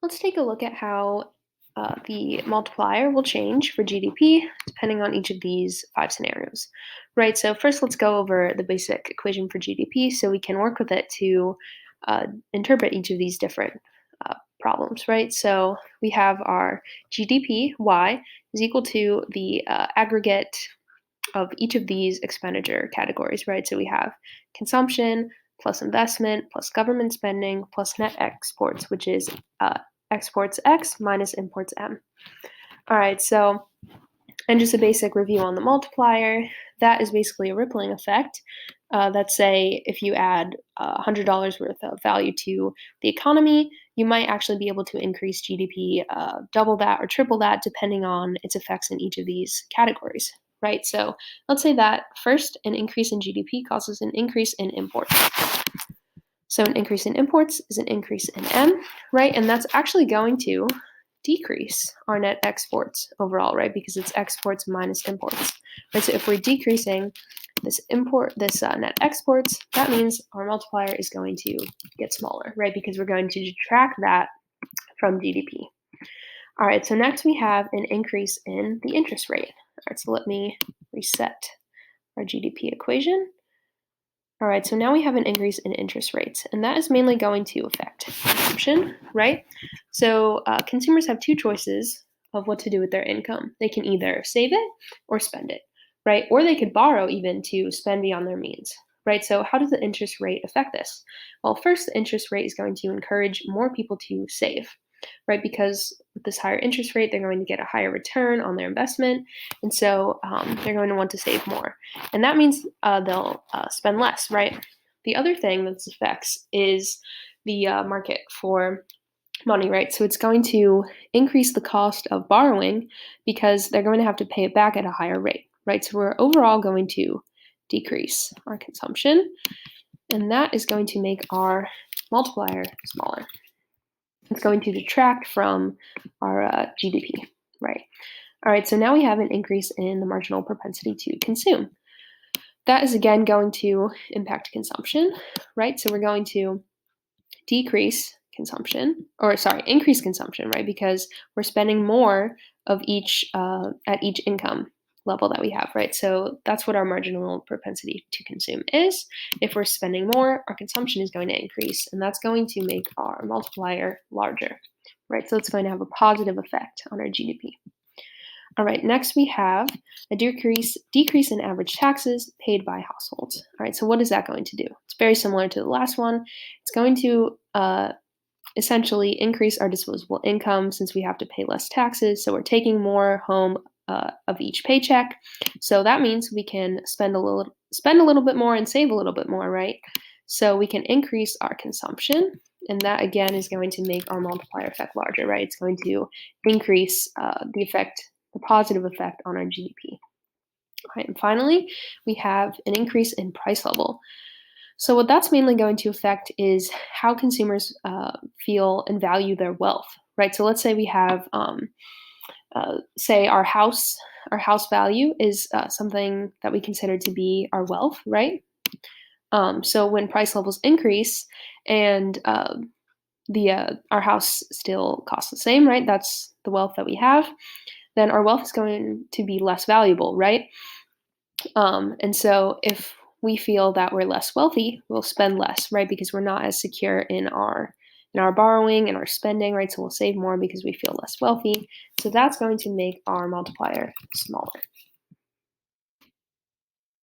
Let's take a look at how the multiplier will change for GDP depending on each of these five scenarios. Right, so first let's go over the basic equation for GDP so we can work with it to interpret each of these different problems, right? So we have our GDP, Y, is equal to the aggregate of each of these expenditure categories, right? So we have consumption plus investment plus government spending plus net exports, which is exports X minus imports M. All right, so, and just a basic review on the multiplier, that is basically a rippling effect. Let's say if you add $100 worth of value to the economy, you might actually be able to increase GDP double that or triple that depending on its effects in each of these categories, right? So let's say that first, an increase in GDP causes an increase in imports. So an increase in imports is an increase in M, right? And that's actually going to decrease our net exports overall, right? Because it's exports minus imports, right? So if we're decreasing this net exports, that means our multiplier is going to get smaller, right? Because we're going to detract that from GDP. All right, so next we have an increase in the interest rate. All right, so let me reset our GDP equation. All right, so now we have an increase in interest rates, and that is mainly going to affect consumption, right? So consumers have two choices of what to do with their income. They can either save it or spend it, right? Or they could borrow even to spend beyond their means, right? So how does the interest rate affect this? Well, first, the interest rate is going to encourage more people to save, right? Because with this higher interest rate, they're going to get a higher return on their investment, and so they're going to want to save more. And that means they'll spend less, right? The other thing that this affects is the market for money, right? So it's going to increase the cost of borrowing because they're going to have to pay it back at a higher rate, right? So we're overall going to decrease our consumption, and that is going to make our multiplier smaller. It's going to detract from our GDP, right? All right, so now we have an increase in the marginal propensity to consume. That is again going to impact consumption, right? So we're going to increase consumption, right? Because we're spending more of each at each income level that we have, right? So that's what our marginal propensity to consume is. If we're spending more, our consumption is going to increase, and that's going to make our multiplier larger, right? So it's going to have a positive effect on our GDP. All right, next we have a decrease in average taxes paid by households. All right, so what is that going to do? It's very similar to the last one. It's going to essentially increase our disposable income since we have to pay less taxes. So we're taking more home of each paycheck. So that means we can spend a little bit more and save a little bit more, right? So we can increase our consumption, and that again is going to make our multiplier effect larger, right? It's going to increase the positive effect on our GDP. All right, and finally, we have an increase in price level. So what that's mainly going to affect is how consumers feel and value their wealth, right? So let's say we have, say our house value is something that we consider to be our wealth, right? So when price levels increase and our house still costs the same, right? That's the wealth that we have. Then our wealth is going to be less valuable, right? And so if we feel that we're less wealthy, we'll spend less, right? Because we're not as secure in our borrowing and our spending, right? So we'll save more because we feel less wealthy. So that's going to make our multiplier smaller.